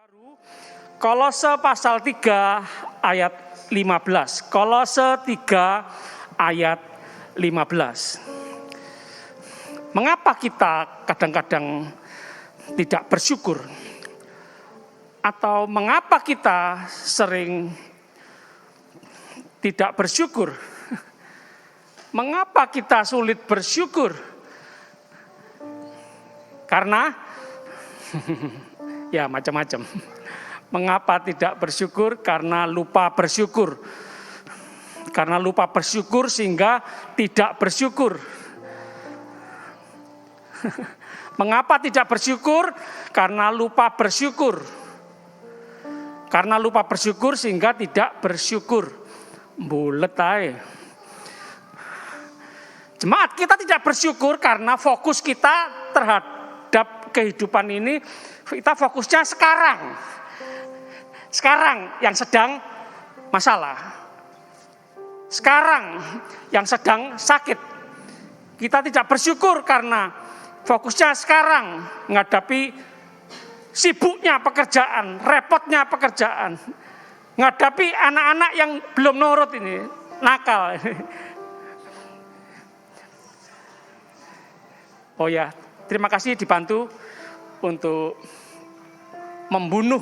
baru, Kolose pasal 3 ayat 15. Kolose 3 ayat 15. Mengapa kita kadang-kadang tidak bersyukur? Atau mengapa kita sering tidak bersyukur? Mengapa kita sulit bersyukur? Karena ya macam-macam. Mengapa tidak bersyukur? Karena lupa bersyukur. Karena lupa bersyukur sehingga tidak bersyukur. Mengapa tidak bersyukur? Karena lupa bersyukur. Karena lupa bersyukur sehingga tidak bersyukur. Bulet aja. Jemaat, kita tidak bersyukur karena fokus kita terhadap kehidupan ini, kita fokusnya sekarang. Sekarang yang sedang masalah. Sekarang yang sedang sakit. Kita tidak bersyukur karena fokusnya sekarang menghadapi sibuknya pekerjaan, repotnya pekerjaan. Menghadapi anak-anak yang belum nurut ini, nakal. Oh ya, terima kasih dibantu untuk membunuh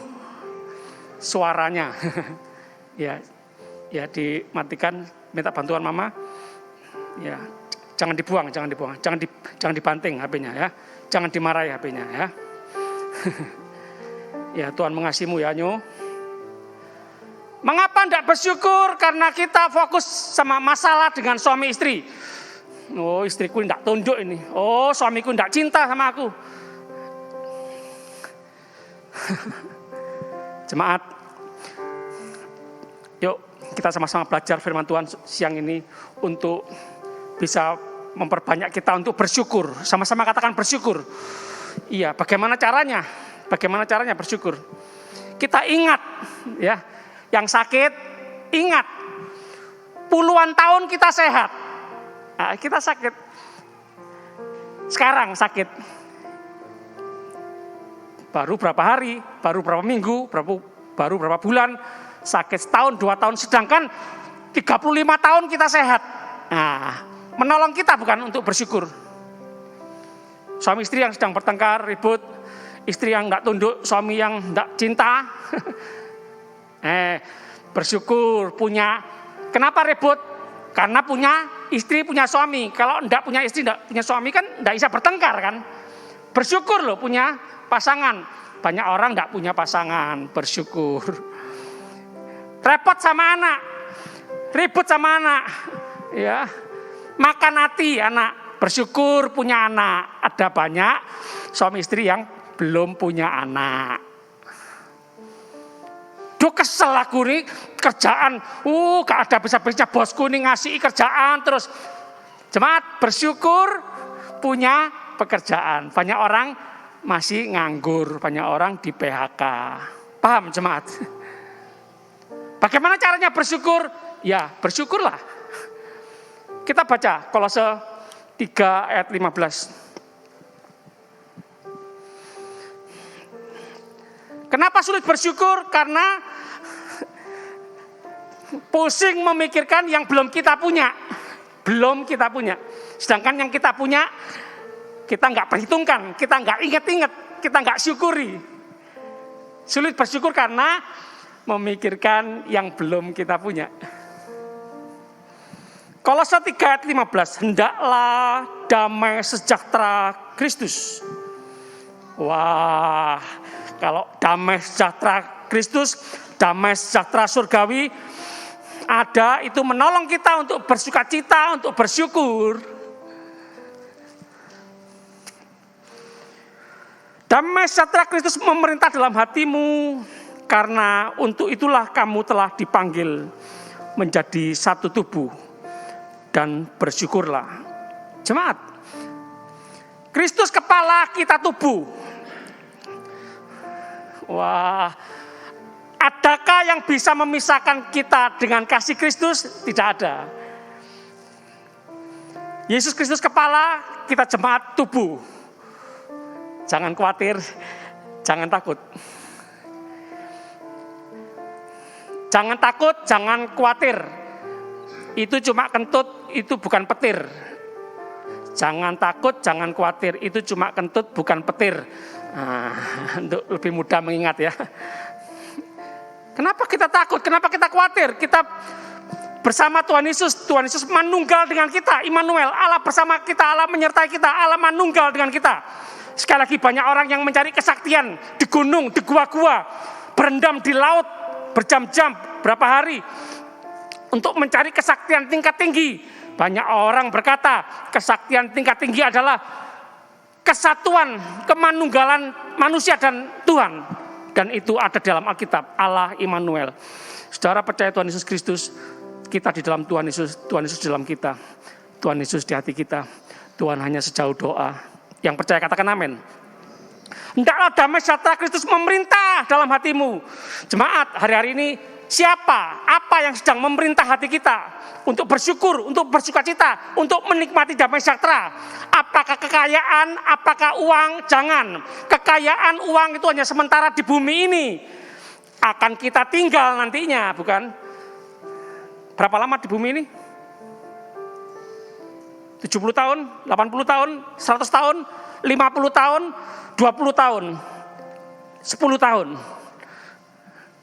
suaranya. Ya dimatikan, minta bantuan mama. Ya, jangan dibuang, jangan dibanting HP-nya ya. Jangan dimarahi HP-nya ya. Ya, Tuhan mengasihimu ya, Nyo. Mengapa tidak bersyukur? Karena kita fokus sama masalah dengan suami istri. Oh, istriku tidak tunduk ini. Oh, suamiku tidak cinta sama aku. Jemaat, yuk kita sama-sama belajar firman Tuhan siang ini untuk bisa memperbanyak kita untuk bersyukur. Sama-sama katakan bersyukur. Iya, bagaimana caranya? Bagaimana caranya bersyukur? Kita ingat, ya, yang sakit ingat. Puluhan tahun kita sehat. Nah, kita sakit. Sekarang sakit. Baru berapa hari, baru berapa minggu, baru berapa bulan, sakit setahun, 2 tahun, sedangkan 35 tahun kita sehat. Nah, menolong kita bukan untuk bersyukur. Suami istri yang sedang bertengkar, ribut, istri yang tidak tunduk, suami yang tidak cinta. Bersyukur punya. Kenapa ribut? Karena punya istri, punya suami. Kalau tidak punya istri, tidak punya suami kan tidak bisa bertengkar kan. Bersyukur loh punya pasangan. Banyak orang tidak punya pasangan, bersyukur. Repot sama anak, ribut sama anak, ya, makan hati anak. Bersyukur punya anak. Ada banyak suami istri yang belum punya anak. Duh, kesel aku nih kerjaan. Gak ada bisa-bisa bosku nih ngasih kerjaan terus. Jemaat, bersyukur punya pekerjaan. Banyak orang masih nganggur, banyak orang di PHK. Paham jemaat? Bagaimana caranya bersyukur? Ya, bersyukurlah. Kita baca Kolose 3 ayat 15. Kenapa sulit bersyukur? Karena pusing memikirkan yang belum kita punya. Belum kita punya. Sedangkan yang kita punya, kita nggak perhitungkan, kita nggak ingat-ingat, kita nggak syukuri. Sulit bersyukur karena memikirkan yang belum kita punya. Kolose 3 ayat 15, hendaklah damai sejahtera Kristus. Wah, kalau damai sejahtera Kristus, damai sejahtera surgawi ada, itu menolong kita untuk bersukacita, untuk bersyukur. Damai sejahtera Kristus memerintah dalam hatimu, karena untuk itulah kamu telah dipanggil menjadi satu tubuh, dan bersyukurlah. Jemaat, Kristus kepala, kita tubuh. Wah, adakah yang bisa memisahkan kita dengan kasih Kristus? Tidak ada. Yesus Kristus kepala, kita jemaat tubuh. Jangan khawatir, jangan takut. Jangan takut, jangan khawatir. Itu cuma kentut, itu bukan petir. Jangan takut, jangan khawatir. Itu cuma kentut, bukan petir. Nah, untuk lebih mudah mengingat ya. Kenapa kita takut? Kenapa kita khawatir? Kita bersama Tuhan Yesus. Tuhan Yesus manunggal dengan kita. Immanuel, Allah bersama kita, Allah menyertai kita, Allah manunggal dengan kita. Sekali lagi banyak orang yang mencari kesaktian di gunung, di gua-gua, berendam di laut berjam-jam, berapa hari untuk mencari kesaktian tingkat tinggi. Banyak orang berkata kesaktian tingkat tinggi adalah kesatuan, kemanunggalan manusia dan Tuhan. Dan itu ada dalam Alkitab, Allah Immanuel. Saudara percaya Tuhan Yesus Kristus, kita di dalam Tuhan Yesus di dalam kita. Tuhan Yesus di hati kita. Tuhan hanya sejauh doa. Yang percaya katakan amin. Hendaklah damai sejahtera Kristus memerintah dalam hatimu. Jemaat, hari-hari ini siapa, apa yang sedang memerintah hati kita untuk bersyukur, untuk bersukacita, untuk menikmati damai sejahtera? Apakah kekayaan, apakah uang? Jangan. Kekayaan, uang itu hanya sementara di bumi ini. Akan kita tinggal nantinya, bukan? Berapa lama di bumi ini? 70 tahun, 80 tahun, 100 tahun, 50 tahun, 20 tahun, 10 tahun.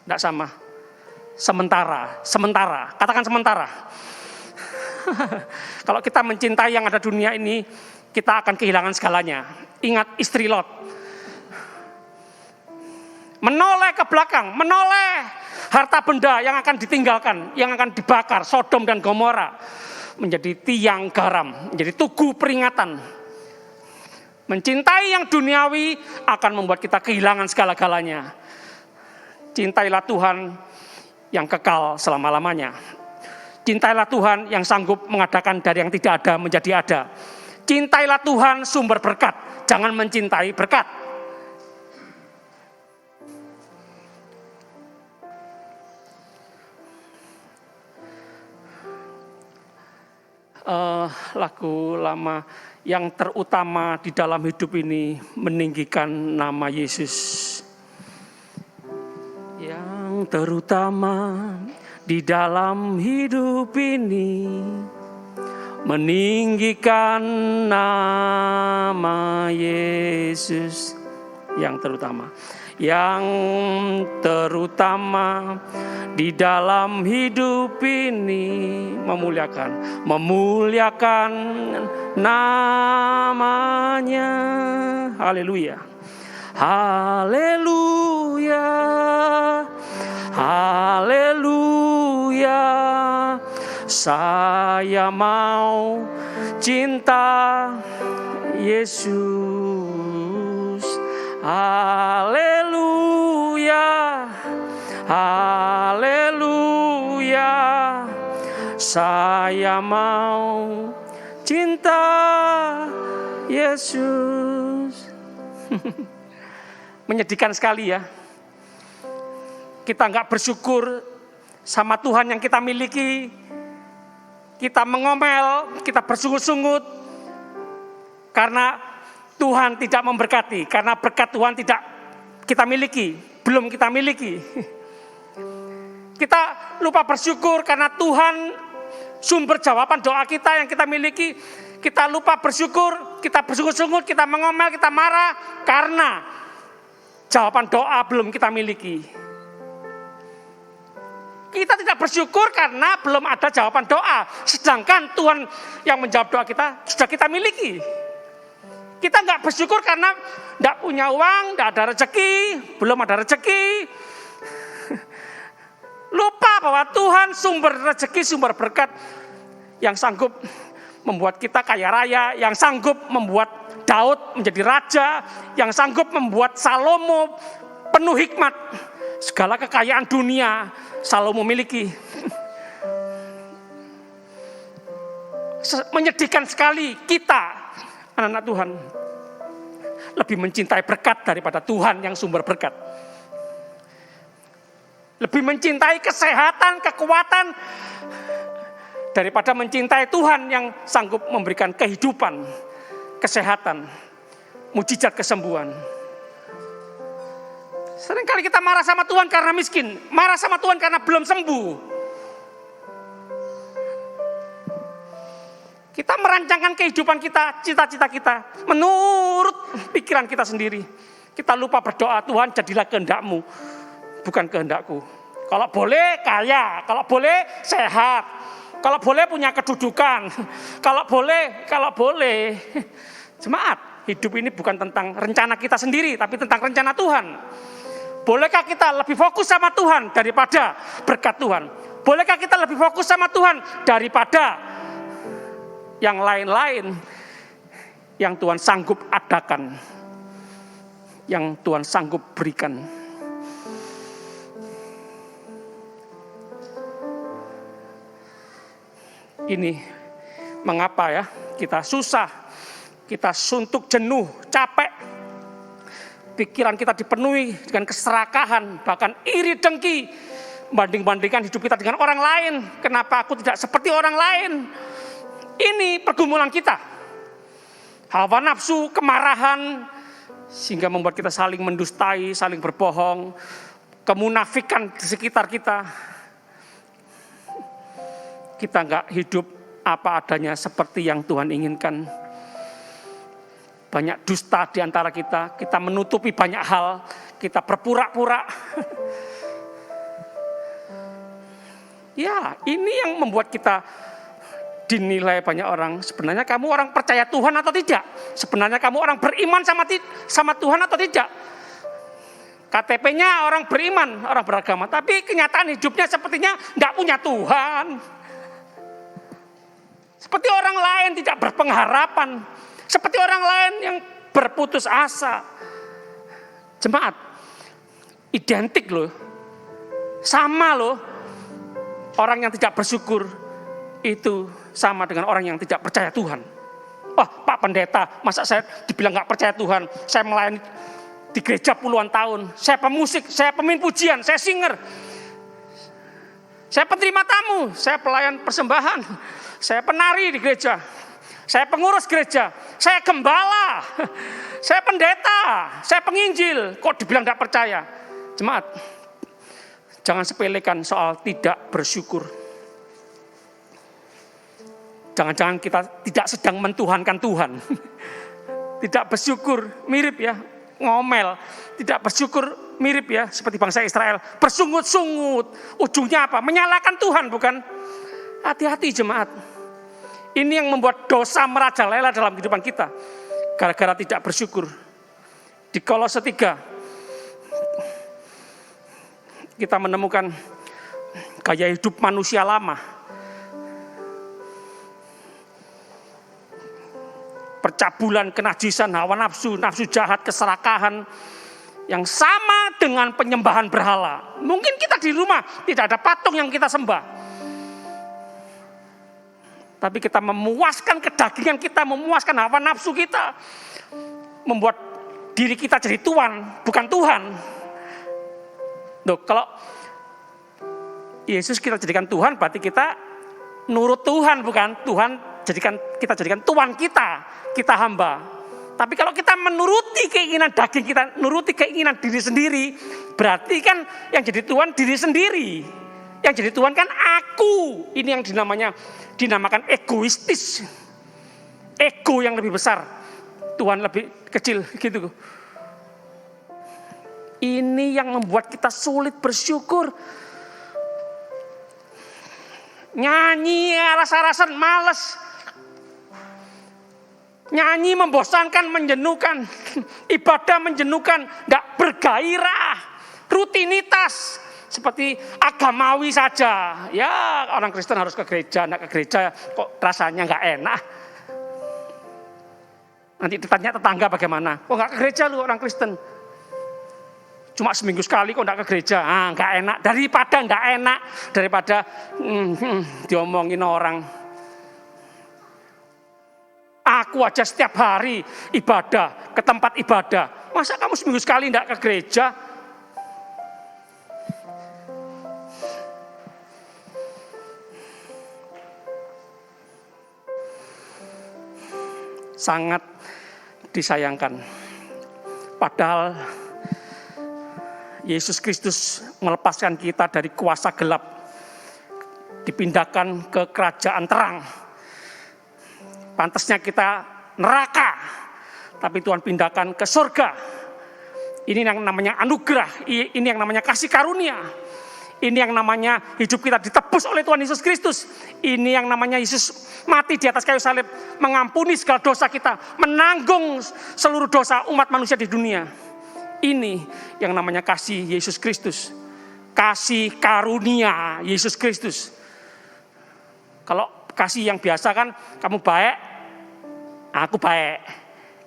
Tidak sama. Sementara. Katakan sementara. Kalau kita mencintai yang ada dunia ini, kita akan kehilangan segalanya. Ingat istri Lot. Menoleh ke belakang, menoleh harta benda yang akan ditinggalkan, yang akan dibakar, Sodom dan Gomora. Menjadi tiang garam, menjadi tugu peringatan. Mencintai yang duniawi akan membuat kita kehilangan segala-galanya. Cintailah Tuhan yang kekal selama-lamanya. Cintailah Tuhan yang sanggup mengadakan dari yang tidak ada menjadi ada. Cintailah Tuhan sumber berkat, jangan mencintai berkat. Lagu lama yang terutama di dalam hidup ini meninggikan nama Yesus. Yang terutama di dalam hidup ini meninggikan nama Yesus. Yang terutama di dalam hidup ini memuliakan namanya. Haleluya. Haleluya. Haleluya. Saya mau cinta Yesus. Haleluya. Haleluya. Saya mau cinta Yesus. Menyedihkan sekali ya. Kita enggak bersyukur sama Tuhan yang kita miliki. Kita mengomel, kita bersungut-sungut karena Tuhan tidak memberkati, karena berkat Tuhan tidak kita miliki, belum kita miliki. Kita lupa bersyukur karena Tuhan sumber jawaban doa kita yang kita miliki. Kita lupa bersyukur, kita bersungut-sungut, kita mengomel, kita marah karena jawaban doa belum kita miliki. Kita tidak bersyukur karena belum ada jawaban doa. Sedangkan Tuhan yang menjawab doa kita sudah kita miliki. Kita enggak bersyukur karena enggak punya uang, enggak ada rezeki, belum ada rezeki. Lupa bahwa Tuhan sumber rezeki, sumber berkat yang sanggup membuat kita kaya raya, yang sanggup membuat Daud menjadi raja, yang sanggup membuat Salomo penuh hikmat. Segala kekayaan dunia Salomo miliki. Menyedihkan sekali kita anak-anak Tuhan lebih mencintai berkat daripada Tuhan yang sumber berkat. Lebih mencintai kesehatan, kekuatan daripada mencintai Tuhan yang sanggup memberikan kehidupan, kesehatan, mujizat kesembuhan. Seringkali kita marah sama Tuhan karena miskin, marah sama Tuhan karena belum sembuh. Kita merancangkan kehidupan kita, cita-cita kita menurut pikiran kita sendiri. Kita lupa berdoa, Tuhan jadilah kehendak-Mu, bukan kehendak-Ku. Kalau boleh kaya, kalau boleh sehat, kalau boleh punya kedudukan, kalau boleh. Jemaat, hidup ini bukan tentang rencana kita sendiri, tapi tentang rencana Tuhan. Bolehkah kita lebih fokus sama Tuhan daripada berkat Tuhan? Bolehkah kita lebih fokus sama Tuhan daripada yang lain-lain yang Tuhan sanggup adakan, yang Tuhan sanggup berikan? Ini mengapa ya kita susah, kita suntuk, jenuh, capek. Pikiran kita dipenuhi dengan keserakahan, bahkan iri dengki, banding-bandingkan hidup kita dengan orang lain. Kenapa aku tidak seperti orang lain? Ini pergumulan kita. Hawa nafsu, kemarahan, sehingga membuat kita saling mendustai, saling berbohong, kemunafikan di sekitar kita. Kita enggak hidup apa adanya seperti yang Tuhan inginkan. Banyak dusta di antara kita menutupi banyak hal, kita berpura-pura. Ya, ini yang membuat kita dinilai banyak orang. Sebenarnya kamu orang percaya Tuhan atau tidak? Sebenarnya kamu orang beriman sama Tuhan atau tidak? KTP-nya orang beriman, orang beragama, tapi kenyataan hidupnya sepertinya tidak punya Tuhan. Seperti orang lain tidak berpengharapan. Seperti orang lain yang berputus asa. Jemaat, identik loh. Sama loh. Orang yang tidak bersyukur itu sama dengan orang yang tidak percaya Tuhan. Oh, Pak Pendeta, masa saya dibilang gak percaya Tuhan? Saya melayani di gereja puluhan tahun. Saya pemusik, saya pemimpin pujian, saya singer. Saya penerima tamu, saya pelayan persembahan. Saya penari di gereja. Saya pengurus gereja, saya gembala, saya pendeta, saya penginjil. Kok dibilang tidak percaya? Jemaat, jangan sepelekan soal tidak bersyukur. Jangan-jangan kita tidak sedang mentuhankan Tuhan. Tidak bersyukur, mirip ya, ngomel. Tidak bersyukur, mirip ya, seperti bangsa Israel. Bersungut-sungut, ujungnya apa? Menyalahkan Tuhan, bukan? Hati-hati jemaat. Ini yang membuat dosa merajalela dalam kehidupan kita. Gara-gara tidak bersyukur. Di Kolose 3, kita menemukan gaya hidup manusia lama. Percabulan, kenajisan, hawa nafsu, nafsu jahat, keserakahan. Yang sama dengan penyembahan berhala. Mungkin kita di rumah tidak ada patung yang kita sembah. Tapi kita memuaskan kedagingan kita, memuaskan hawa nafsu kita. Membuat diri kita jadi tuan, bukan Tuhan. Loh, kalau Yesus kita jadikan Tuhan, berarti kita nurut Tuhan, bukan? Tuhan kita jadikan tuan kita hamba. Tapi kalau kita menuruti keinginan daging kita, nuruti keinginan diri sendiri, berarti kan yang jadi tuan diri sendiri. Yang jadi Tuhan kan aku. Ini yang dinamakan egoistis. Ego yang lebih besar, Tuhan lebih kecil gitu. Ini yang membuat kita sulit bersyukur. Nyanyi aras-arasan malas. Nyanyi membosankan, menjenuhkan. Ibadah menjenuhkan, tidak bergairah. Rutinitas. Seperti agamawi saja. Ya, orang Kristen harus ke gereja, enggak ke gereja kok rasanya enggak enak. Nanti ditanya tetangga bagaimana? Kok enggak ke gereja lu orang Kristen? Cuma seminggu sekali kok enggak ke gereja. Enggak enak. Daripada enggak enak, daripada diomongin orang. Aku aja setiap hari ibadah, ke tempat ibadah. Masa kamu seminggu sekali enggak ke gereja? Sangat disayangkan. Padahal Yesus Kristus melepaskan kita dari kuasa gelap, dipindahkan ke kerajaan terang. Pantasnya kita neraka, tapi Tuhan pindahkan ke surga. Ini yang namanya anugerah, ini yang namanya kasih karunia. Ini yang namanya hidup kita ditebus oleh Tuhan Yesus Kristus. Ini yang namanya Yesus mati di atas kayu salib, mengampuni segala dosa kita, menanggung seluruh dosa umat manusia di dunia. Ini yang namanya kasih Yesus Kristus. Kasih karunia Yesus Kristus. Kalau kasih yang biasa kan, kamu baik, aku baik.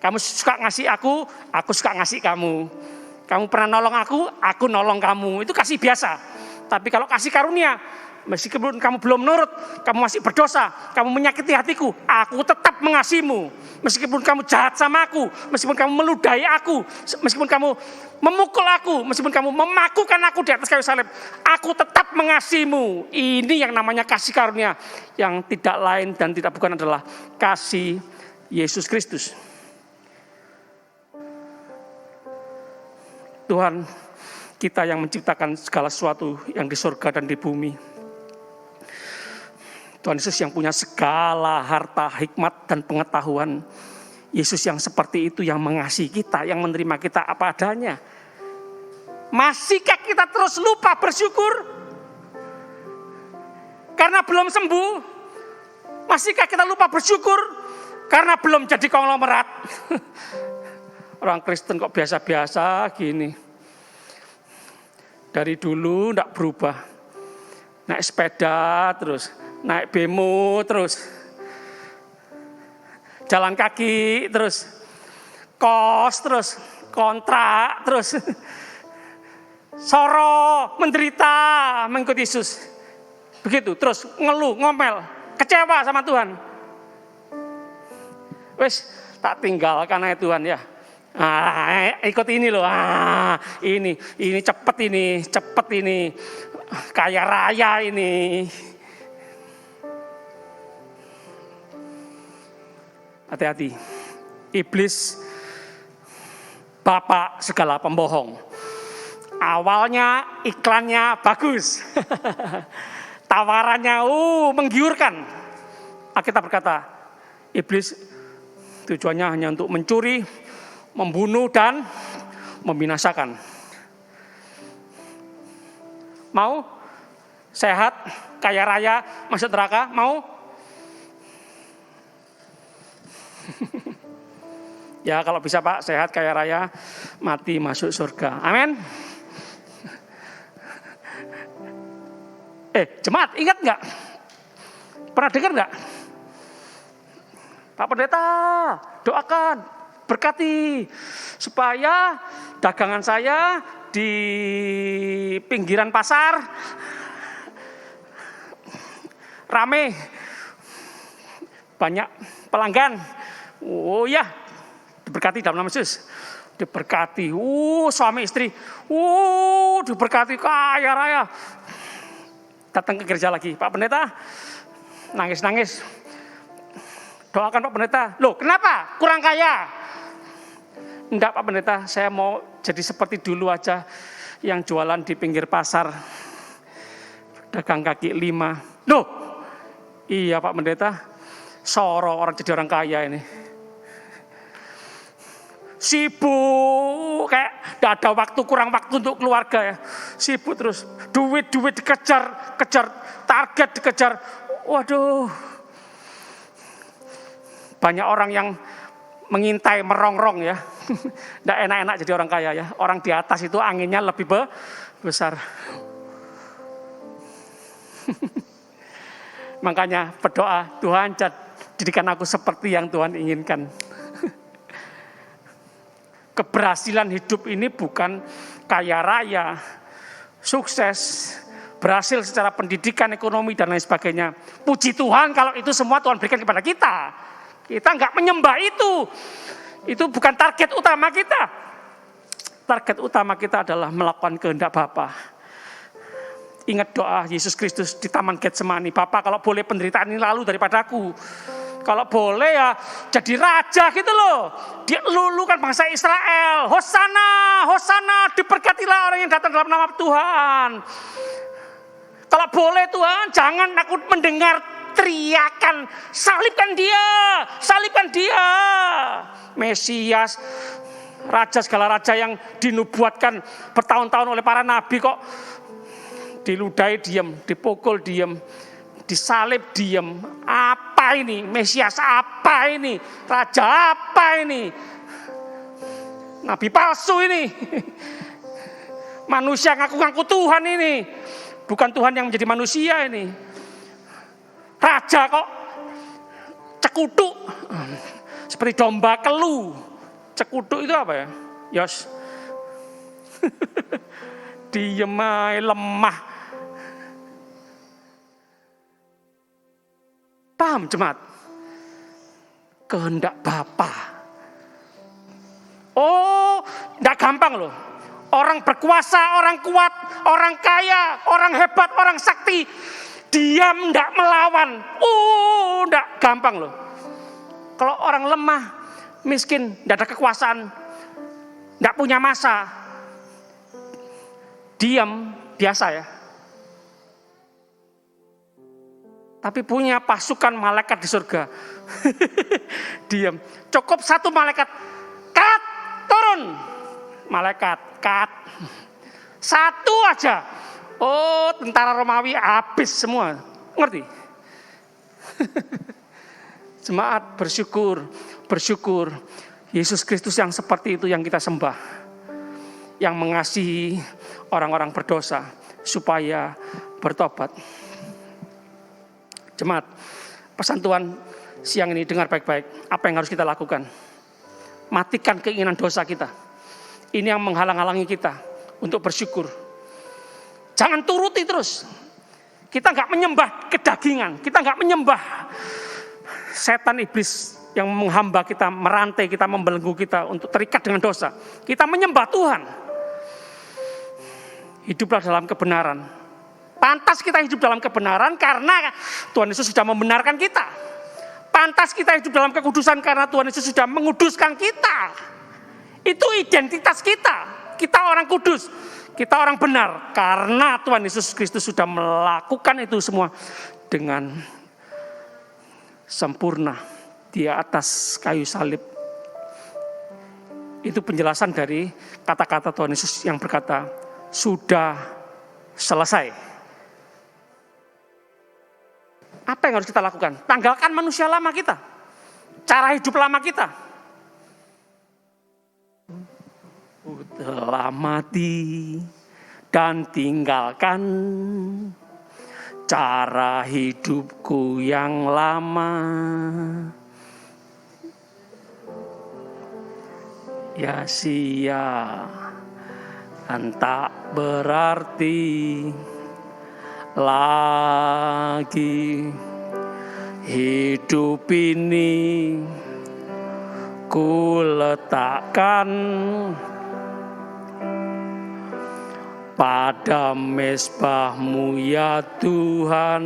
Kamu suka ngasih aku suka ngasih kamu. Kamu pernah nolong aku nolong kamu. Itu kasih biasa. Tapi kalau kasih karunia, meskipun kamu belum nurut, kamu masih berdosa, kamu menyakiti hatiku, aku tetap mengasihimu. Meskipun kamu jahat sama aku, meskipun kamu meludahi aku, meskipun kamu memukul aku, meskipun kamu memakukan aku di atas kayu salib, aku tetap mengasihimu. Ini yang namanya kasih karunia, yang tidak lain dan tidak bukan adalah kasih Yesus Kristus. Tuhan kita yang menciptakan segala sesuatu yang di surga dan di bumi. Tuhan Yesus yang punya segala harta, hikmat, dan pengetahuan. Yesus yang seperti itu, yang mengasihi kita, yang menerima kita apa adanya. Masihkah kita terus lupa bersyukur? Karena belum sembuh? Masihkah kita lupa bersyukur? Karena belum jadi konglomerat? Orang Kristen kok biasa-biasa gini. Dari dulu enggak berubah. Naik sepeda terus, naik bemo terus. Jalan kaki terus. Kos terus, kontrak terus. Soro, menderita mengikuti Yesus. Begitu, terus ngeluh, ngomel, kecewa sama Tuhan. Wes, tak tinggalkan aja Tuhan ya. Ikut ini loh, ini cepet ini, kaya raya ini. Hati-hati, iblis bapak segala pembohong. Awalnya iklannya bagus, tawarannya menggiurkan. Alkitab berkata, iblis tujuannya hanya untuk mencuri, membunuh dan membinasakan. Mau sehat, kaya raya, masuk neraka? Mau? Ya kalau bisa Pak, sehat, kaya raya, mati masuk surga. Amin. Jemaat, ingat nggak? Pernah dengar nggak? Pak Pendeta, doakan, berkati supaya dagangan saya di pinggiran pasar rame, banyak pelanggan. Oh ya, diberkati dalam nama Yesus. Diberkati, suami istri, diberkati kaya raya. Datang ke gereja lagi, Pak Pendeta, nangis-nangis. Doakan Pak Pendeta. Loh, kenapa? Kurang kaya. Enggak Pak Pendeta, saya mau jadi seperti dulu aja, yang jualan di pinggir pasar, dagang kaki 5. Loh, iya Pak Pendeta, soro orang jadi orang kaya ini. Sibuk, kayak gak ada waktu, kurang waktu untuk keluarga ya. Sibuk terus, duit dikejar, target dikejar. Waduh, banyak orang yang mengintai, merongrong ya. Nggak enak-enak jadi orang kaya ya. Orang di atas itu anginnya lebih besar. Makanya berdoa, Tuhan jadikan aku seperti yang Tuhan inginkan. Keberhasilan hidup ini bukan kaya raya, sukses, berhasil secara pendidikan, ekonomi, dan lain sebagainya. Puji Tuhan kalau itu semua Tuhan berikan kepada kita. Kita nggak menyembah itu. Itu bukan target utama kita. Target utama kita adalah melakukan kehendak Bapa. Ingat doa Yesus Kristus di Taman Getsemani. Bapa, kalau boleh penderitaan ini lalu daripada aku. Kalau boleh ya jadi raja gitu loh. Dia lulukan bangsa Israel. Hosana, Hosana, diberkatilah orang yang datang dalam nama Tuhan. Kalau boleh Tuhan, jangan aku mendengar teriakan, salibkan dia, salibkan dia. Mesias, raja segala raja yang dinubuatkan bertahun-tahun oleh para nabi kok diludahi diam, dipukul diam, disalib diam. Apa ini? Mesias apa ini? Raja apa ini? Nabi palsu ini. Manusia ngaku-ngaku Tuhan ini. Bukan Tuhan yang menjadi manusia ini. Raja kok cekutuk. Seperti domba kelu. Cekutuk itu apa ya? Yos. Diem aja, lemah. Paham jemaat? Kehendak Bapa. Oh, enggak gampang loh. Orang berkuasa, orang kuat, orang kaya, orang hebat, orang sakti. Diam, enggak melawan. Enggak gampang loh. Kalau orang lemah, miskin, enggak ada kekuasaan, enggak punya masa, diam, biasa ya. Tapi punya pasukan malaikat di surga. Diam. Cukup satu malaikat. Kat, turun. Malaikat, kat. Satu aja. Oh, tentara Romawi habis semua. Ngerti? Jemaat bersyukur, bersyukur. Yesus Kristus yang seperti itu yang kita sembah. Yang mengasihi orang-orang berdosa supaya bertobat. Jemaat, pesan Tuhan siang ini dengar baik-baik. Apa yang harus kita lakukan? Matikan keinginan dosa kita. Ini yang menghalang-halangi kita untuk bersyukur. Jangan turuti terus. Kita enggak menyembah kedagingan. Kita enggak menyembah setan iblis yang menghamba kita, merantai kita, membelenggu kita untuk terikat dengan dosa. Kita menyembah Tuhan. Hiduplah dalam kebenaran. Pantas kita hidup dalam kebenaran karena Tuhan Yesus sudah membenarkan kita. Pantas kita hidup dalam kekudusan karena Tuhan Yesus sudah menguduskan kita. Itu identitas kita. Kita orang kudus. Kita orang benar. Karena Tuhan Yesus Kristus sudah melakukan itu semua dengan sempurna di atas kayu salib. Itu penjelasan dari kata-kata Tuhan Yesus yang berkata, sudah selesai. Apa yang harus kita lakukan? Tanggalkan manusia lama kita. Cara hidup lama kita. Telah mati dan tinggalkan cara hidupku yang lama. Ya sia dan tak berarti lagi hidup ini ku letakkan pada mezbah-Mu ya Tuhan.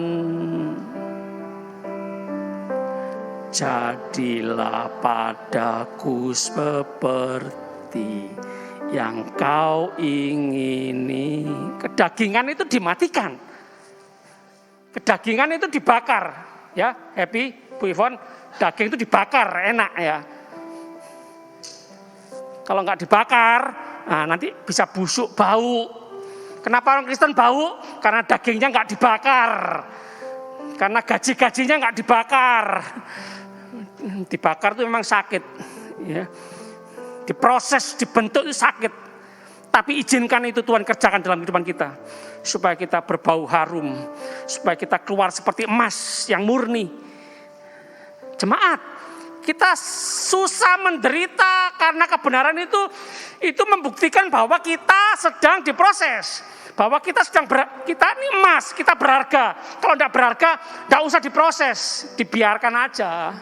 Jadilah padaku seperti yang Kau ingini. Kedagingan itu dimatikan. Kedagingan itu dibakar. Ya, Happy, Bu Ivon, daging itu dibakar, enak ya. Kalau nggak dibakar, nah nanti bisa busuk, bau. Kenapa orang Kristen bau? Karena dagingnya nggak dibakar. Karena gaji-gajinya nggak dibakar. Dibakar itu memang sakit. Ya. Diproses, dibentuk itu sakit. Tapi izinkan itu Tuhan kerjakan dalam kehidupan kita. Supaya kita berbau harum. Supaya kita keluar seperti emas yang murni. Jemaat, kita susah menderita karena kebenaran itu membuktikan bahwa kita sedang diproses. Bahwa kita kita ini emas, kita berharga. Kalau tidak berharga, tidak usah diproses, dibiarkan aja.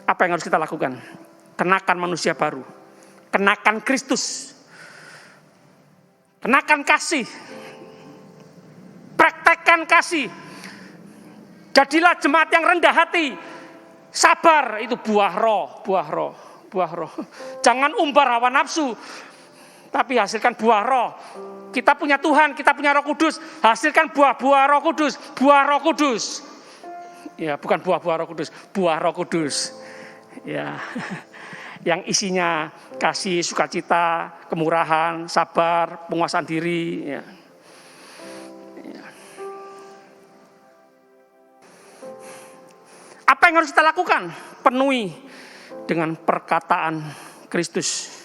Apa yang harus kita lakukan? Kenakan manusia baru. Kenakan Kristus. Kenakan kasih. hasilkan kasih. Jadilah jemaat yang rendah hati, sabar, itu buah roh. Jangan umbar hawa nafsu, tapi hasilkan buah roh. Kita punya Tuhan, kita punya Roh Kudus, hasilkan buah-buah Roh Kudus, buah Roh Kudus. Ya, bukan buah-buah Roh Kudus, buah Roh Kudus. Ya. Yang isinya kasih, sukacita, kemurahan, sabar, penguasaan diri. Ya. Apa yang harus kita lakukan? Penuhi dengan perkataan Kristus.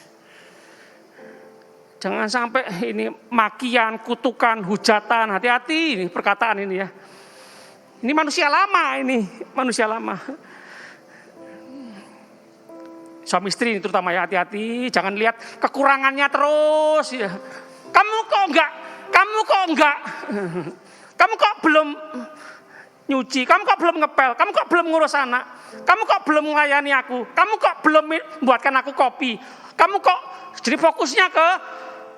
Jangan sampai ini makian, kutukan, hujatan, hati-hati ini perkataan ini ya. Ini manusia lama. Suami istri terutama ya, hati-hati, jangan lihat kekurangannya terus ya. Kamu kok enggak? Kamu kok belum nyuci? Kamu kok belum ngepel? Kamu kok belum ngurus anak? Kamu kok belum melayani aku? Kamu kok belum membuatkan aku kopi? Kamu kok jadi fokusnya ke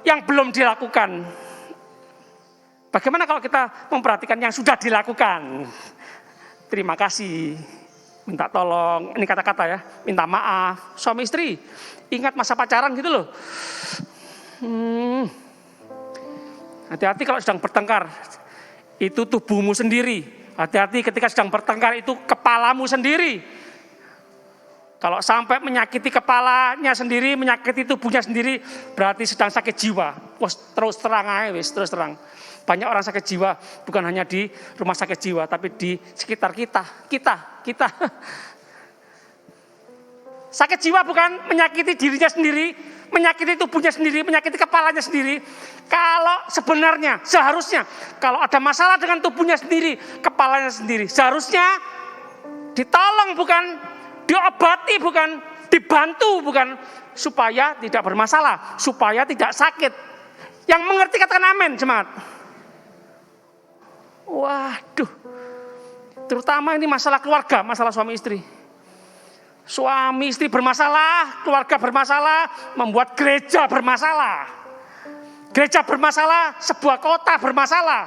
yang belum dilakukan? Bagaimana kalau kita memperhatikan yang sudah dilakukan? Terima kasih. Minta tolong, ini kata-kata ya, minta maaf. Suami istri, ingat masa pacaran gitu loh. Hati-hati kalau sedang bertengkar, itu tubuhmu sendiri. Hati-hati ketika sedang bertengkar, itu kepalamu sendiri. Kalau sampai menyakiti kepalanya sendiri, menyakiti tubuhnya sendiri, berarti sedang sakit jiwa. Terus terang aja, terus terang. Banyak orang sakit jiwa, bukan hanya di rumah sakit jiwa, tapi di sekitar kita. Sakit jiwa bukan menyakiti dirinya sendiri, menyakiti tubuhnya sendiri, menyakiti kepalanya sendiri. Kalau sebenarnya, seharusnya, kalau ada masalah dengan tubuhnya sendiri, kepalanya sendiri, seharusnya ditolong, bukan diobati, bukan dibantu, bukan supaya tidak bermasalah, supaya tidak sakit. Yang mengerti katakan amin, jemaat. Waduh, terutama ini masalah keluarga, masalah suami istri. Suami istri bermasalah, keluarga bermasalah, membuat gereja bermasalah. Gereja bermasalah, sebuah kota bermasalah.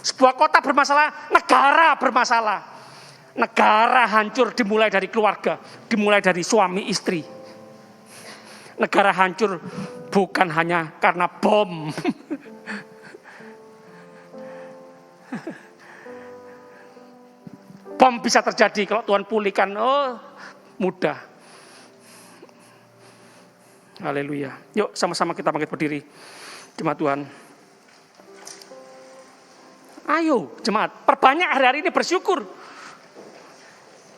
Sebuah kota bermasalah, negara bermasalah. Negara hancur dimulai dari keluarga, dimulai dari suami istri. Negara hancur bukan hanya karena bom. Bom bisa terjadi kalau Tuhan pulihkan, mudah. Haleluya. Yuk sama-sama kita bangkit berdiri. Jemaat Tuhan. Ayo jemaat, perbanyak hari-hari ini bersyukur.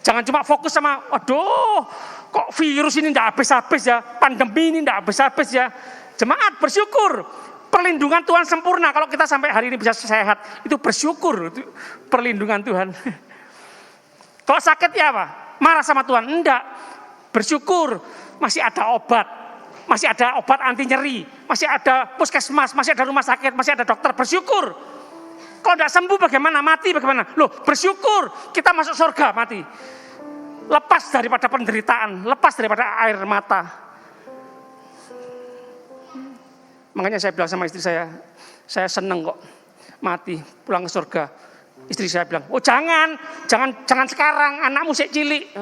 Jangan cuma fokus sama, aduh kok virus ini tidak habis-habis ya, pandemi ini tidak habis-habis ya. Jemaat bersyukur. Perlindungan Tuhan sempurna. Kalau kita sampai hari ini bisa sehat, itu bersyukur. Itu perlindungan Tuhan. Kalau sakit ya apa? Marah sama Tuhan? Enggak. Bersyukur masih ada obat. Masih ada obat anti nyeri. Masih ada puskesmas, masih ada rumah sakit, masih ada dokter. Bersyukur. Kalau enggak sembuh bagaimana? Mati bagaimana? Loh, bersyukur kita masuk surga mati. Lepas daripada penderitaan, lepas daripada air mata. Makanya saya bilang sama istri saya seneng kok mati pulang ke surga. Istri saya bilang, oh jangan sekarang, anakmu sik cilik.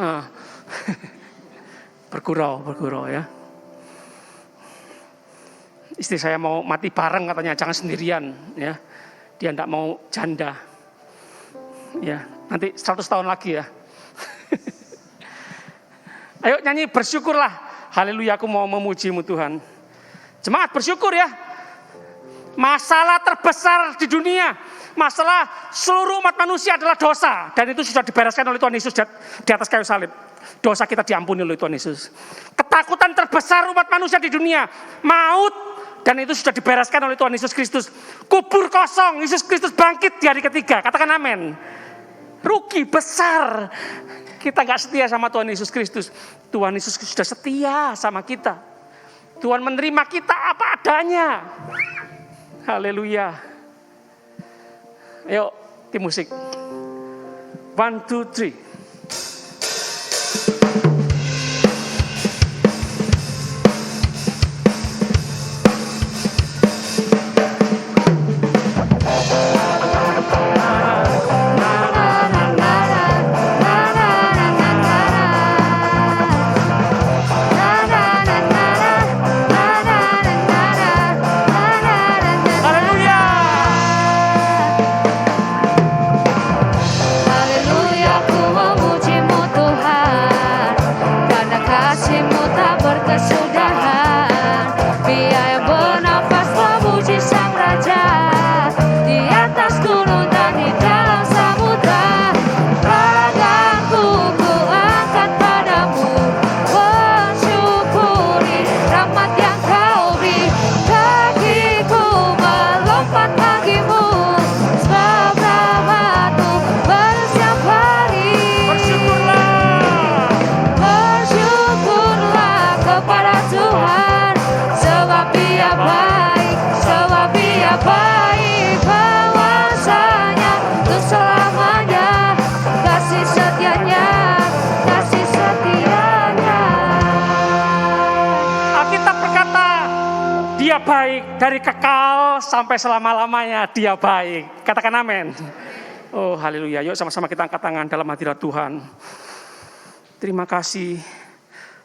Bergurau ya. Istri saya mau mati bareng katanya, jangan sendirian ya. Dia enggak mau janda. Ya, nanti 100 tahun lagi ya. Ayo nyanyi bersyukurlah. Haleluya, aku mau memuji-Mu Tuhan. Jemaat bersyukur ya. Masalah terbesar di dunia, masalah seluruh umat manusia adalah dosa. Dan itu sudah dibereskan oleh Tuhan Yesus di atas kayu salib. Dosa kita diampuni oleh Tuhan Yesus. Ketakutan terbesar umat manusia di dunia, maut. Dan itu sudah dibereskan oleh Tuhan Yesus Kristus. Kubur kosong, Yesus Kristus bangkit di hari ketiga. Katakan amin. Rugi besar. Kita gak setia sama Tuhan Yesus Kristus. Tuhan Yesus sudah setia sama kita. Tuhan menerima kita apa adanya. Haleluya. Ayo, tim musik. 1, 2, 3. baik dari kekal sampai selama-lamanya. Dia baik. Katakan amin. Oh haleluya. Yuk sama-sama kita angkat tangan dalam hadirat Tuhan. Terima kasih.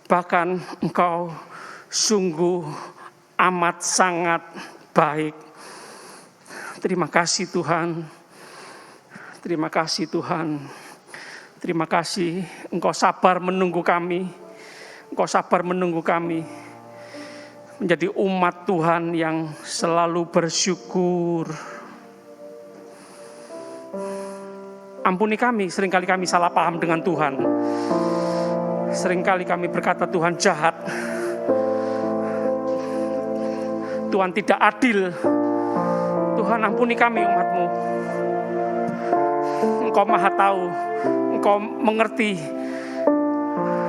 Bahkan Engkau sungguh amat sangat baik. Terima kasih Tuhan. Terima kasih Tuhan. Terima kasih Engkau sabar menunggu kami. Engkau sabar menunggu kami. Menjadi umat Tuhan yang selalu bersyukur. Ampuni kami, seringkali kami salah paham dengan Tuhan. Seringkali kami berkata Tuhan jahat. Tuhan tidak adil. Tuhan ampuni kami umat-Mu. Engkau maha tahu. Engkau mengerti.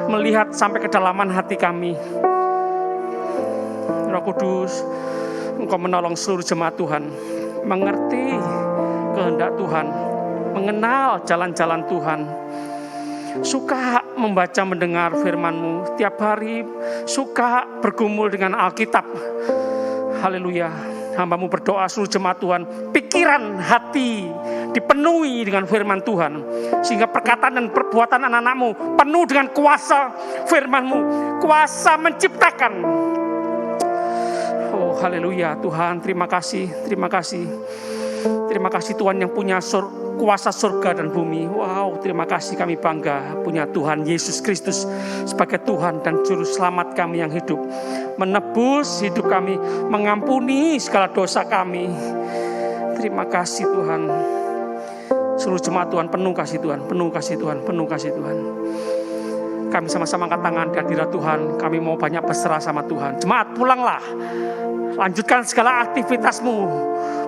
Melihat sampai kedalaman hati kami. Roh Kudus, Engkau menolong seluruh jemaat Tuhan. Mengerti kehendak Tuhan. Mengenal jalan-jalan Tuhan. Suka membaca mendengar firman-Mu tiap hari, suka bergumul dengan Alkitab. Haleluya. Hamba-Mu berdoa seluruh jemaat Tuhan, pikiran hati dipenuhi dengan firman Tuhan, sehingga perkataan dan perbuatan anak-anak-Mu penuh dengan kuasa firman-Mu, kuasa menciptakan. Oh haleluya Tuhan, terima kasih, terima kasih. Terima kasih Tuhan yang punya kuasa surga dan bumi. Wow, terima kasih, kami bangga punya Tuhan Yesus Kristus sebagai Tuhan dan Juru Selamat kami yang hidup. Menebus hidup kami, mengampuni segala dosa kami. Terima kasih Tuhan. Seluruh jemaat Tuhan penuh kasih Tuhan, penuh kasih Tuhan, penuh kasih Tuhan. Kami sama-sama angkat tangan di hadirat Tuhan. Kami mau banyak berserah sama Tuhan. Jemaat pulanglah. Lanjutkan segala aktivitasmu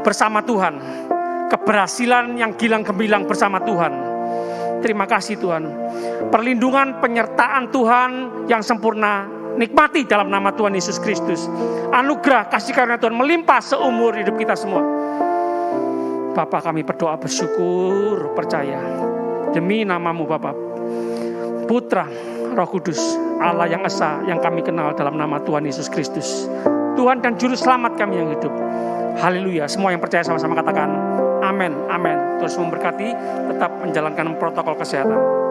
bersama Tuhan. Keberhasilan yang gilang gemilang bersama Tuhan. Terima kasih Tuhan. Perlindungan penyertaan Tuhan yang sempurna nikmati dalam nama Tuhan Yesus Kristus. Anugerah kasih karunia Tuhan melimpah seumur hidup kita semua. Bapa, kami berdoa bersyukur percaya demi nama-Mu Bapa, Putra, Roh Kudus, Allah yang esa yang kami kenal dalam nama Tuhan Yesus Kristus, Tuhan dan Juru Selamat kami yang hidup. Haleluya. Semua yang percaya sama-sama katakan amin, amin. Terus memberkati, tetap menjalankan protokol kesehatan.